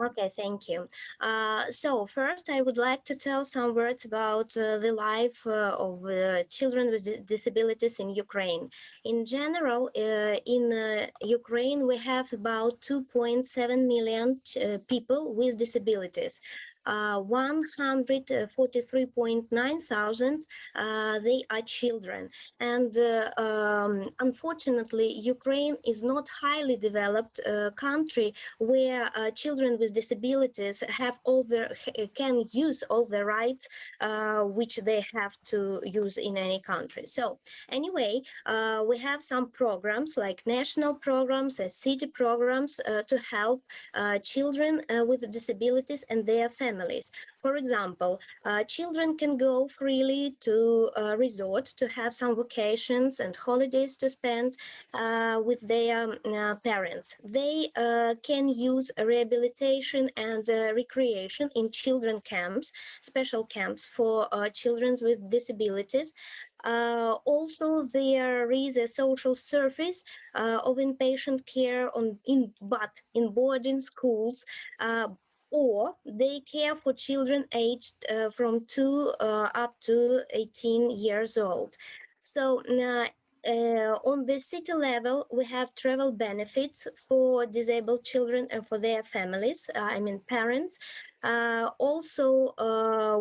Okay, thank you. So first, I would like to tell some words about the life of children with disabilities in Ukraine. In general, in Ukraine, we have about 2.7 million people with disabilities. 143.9 thousand, they are children. And unfortunately, Ukraine is not highly developed country where children with disabilities have all their can use all the rights which they have to use in any country. So anyway, we have some programs like national programs, city programs to help children with disabilities and their families. For example, children can go freely to resorts to have some vacations and holidays to spend with their parents. They can use rehabilitation and recreation in children camps, special camps for children with disabilities. Also, there is a social service of inpatient care but in boarding schools. Or they care for children aged from 2 up to 18 years old. So on the city level, we have travel benefits for disabled children and for their families, I mean parents. Also,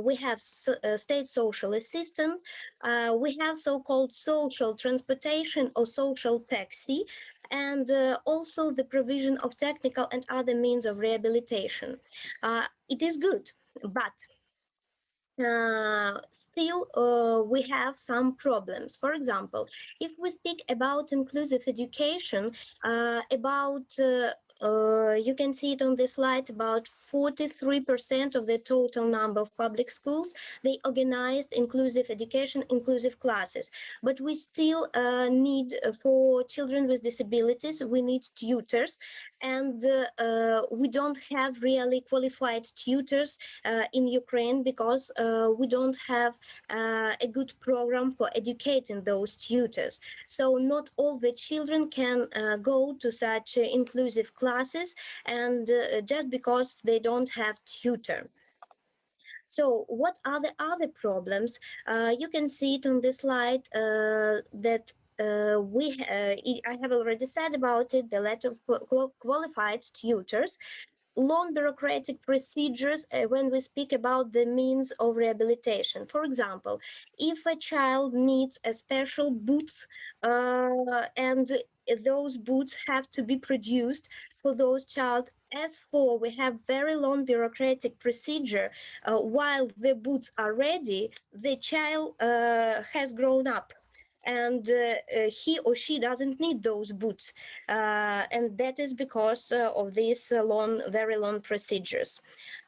we have state social assistance. We have so-called social transportation or social taxi, and also the provision of technical and other means of rehabilitation. It is good, but still we have some problems. For example, if we speak about inclusive education, you can see it on this slide, about 43% of the total number of public schools, they organized inclusive education, inclusive classes. But we still need, for children with disabilities, we need tutors, and we don't have really qualified tutors in Ukraine because we don't have a good program for educating those tutors. So not all the children can go to such inclusive classes, and just because they don't have tutor. So what are the other problems? You can see it on this slide that I have already said about it, the lack of qualified tutors, long bureaucratic procedures when we speak about the means of rehabilitation. For example, if a child needs a special boots and those boots have to be produced for those child, as for we have very long bureaucratic procedure, while the boots are ready, the child has grown up, and he or she doesn't need those boots, and that is because of these very long procedures.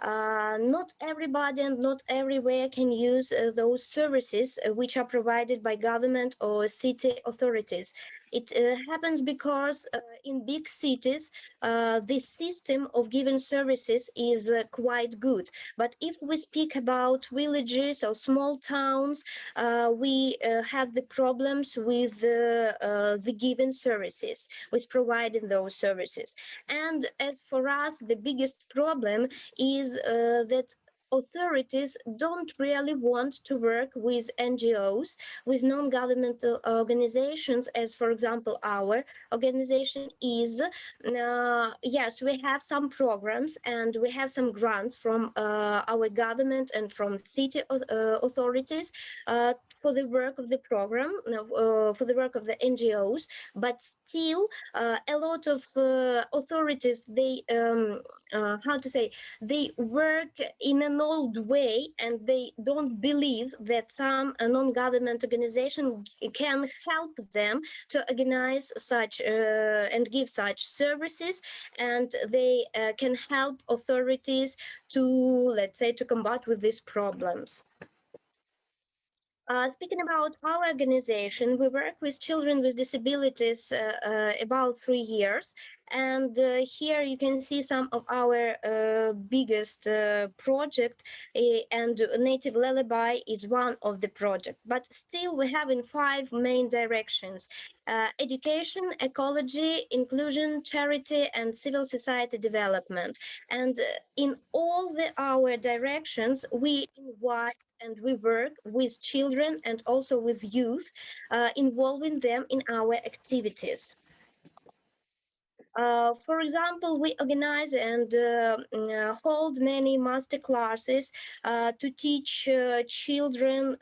Not everybody and not everywhere can use those services which are provided by government or city authorities. It happens because in big cities, this system of giving services is quite good. But if we speak about villages or small towns, we have the problems with the given services, with providing those services. And as for us, the biggest problem is that authorities don't really want to work with NGOs, with non-governmental organizations, as for example our organization is. Yes, we have some programs and we have some grants from our government and from city authorities for the work of the program, for the work of the NGOs, but still a lot of authorities, they, how to say, they work in an old way, and they don't believe that some non-government organization can help them to organize such and give such services, and they can help authorities to, let's say, to combat with these problems. Speaking about our organization, we work with children with disabilities about 3 years, And here you can see some of our biggest project, and Native Lullaby is one of the project. But still, we have in 5 main directions: education, ecology, inclusion, charity, and civil society development. And in all our directions, we invite and we work with children and also with youth, involving them in our activities. For example, we organize and hold many master classes to teach children,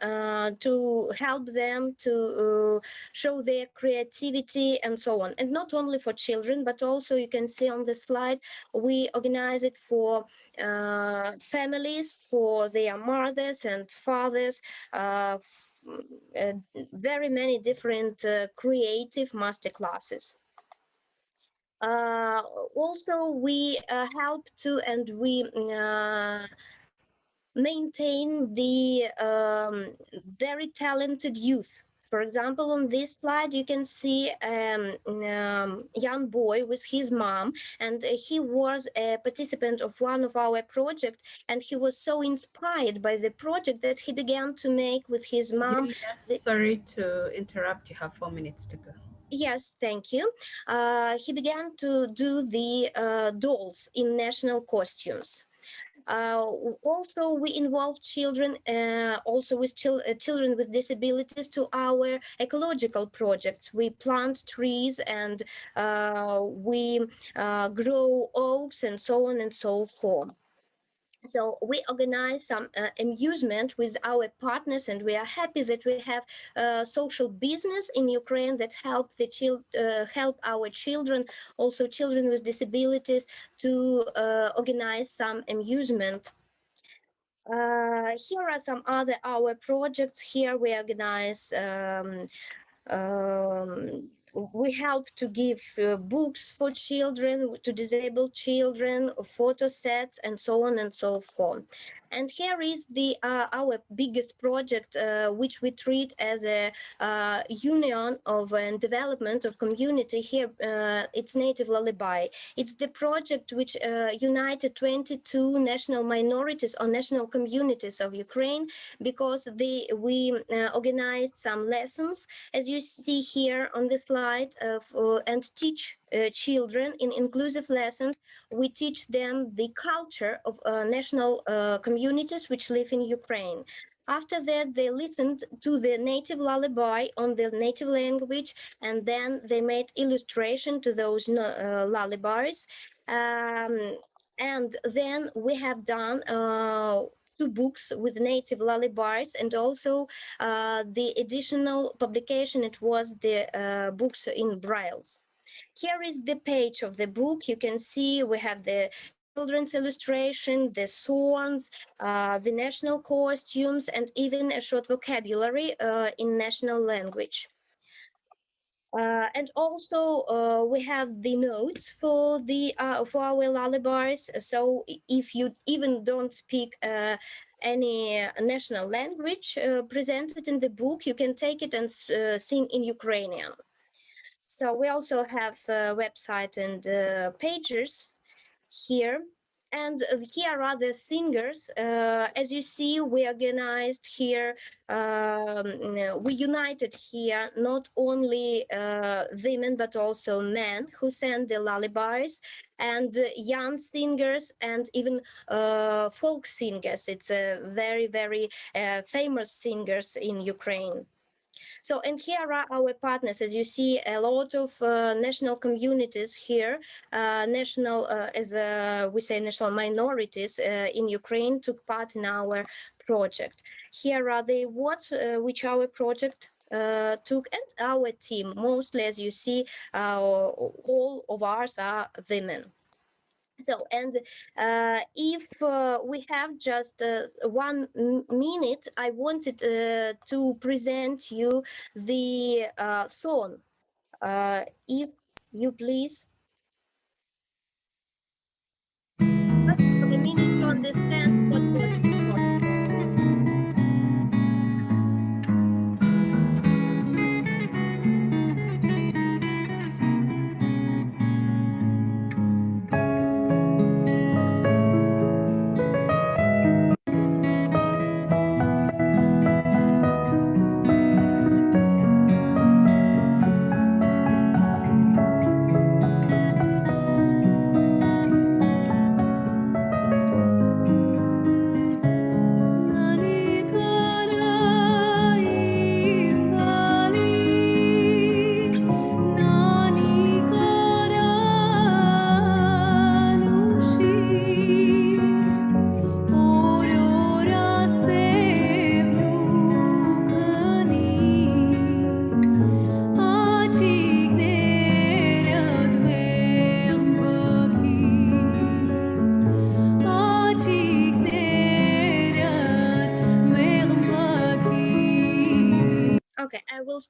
to help them to show their creativity and so on. And not only for children, but also you can see on the slide, we organize it for families, for their mothers and fathers, very many different creative master classes. Also, we help to and we maintain the very talented youth. For example, on this slide, you can see young boy with his mom, and he was a participant of one of our projects, and he was so inspired by the project that he began to make with his mom. Sorry to interrupt. You have 4 minutes to go. Yes, thank you. He began to do the dolls in national costumes. Uh, Also, we involve children, also with children with disabilities, to our ecological projects. We plant trees and we grow oaks and so on and so forth. So we organize some amusement with our partners, and we are happy that we have social business in Ukraine that help our children, also children with disabilities, to organize some amusement. Here are some other our projects. Here we organize. We help to give books for children, to disabled children, photo sets, and so on and so forth. And here is the our biggest project, which we treat as a union of and development of community. Here, it's Native Lullaby. It's the project which united 22 national minorities or national communities of Ukraine, because we organized some lessons, as you see here on the slide, and teach children in inclusive lessons. We teach them the culture of national communities which live in Ukraine. After that, they listened to the native lullaby on the native language, and then they made illustration to those lullabies. And then we have done 2 books with native lullabies, and also the additional publication, it was the books in brailles. Here is the page of the book. You can see we have the children's illustration, the songs, the national costumes, and even a short vocabulary in national language. And also we have the notes for the for our lullabies. So if you even don't speak any national language presented in the book, you can take it and sing in Ukrainian. So we also have a website and pages here. And here are the singers. As you see, we organized here, we united here not only women, but also men who sang the lullabies, and young singers, and even folk singers. It's a very, very famous singers in Ukraine. So, and here are our partners. As you see, a lot of national communities here, national, as we say, national minorities in Ukraine took part in our project. Here are the awards which our project took, and our team. Mostly, as you see, all of ours are women. So, and if we have just 1 minute, I wanted to present you the song. If you please, just for a minute to understand what was the project.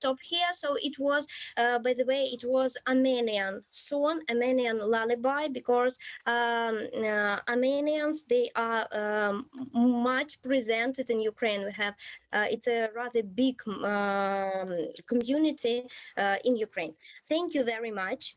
stop here. So it was, by the way, it was Armenian song, Armenian lullaby, because Armenians, they are much presented in Ukraine. We have it's a rather big community in Ukraine. Thank you very much.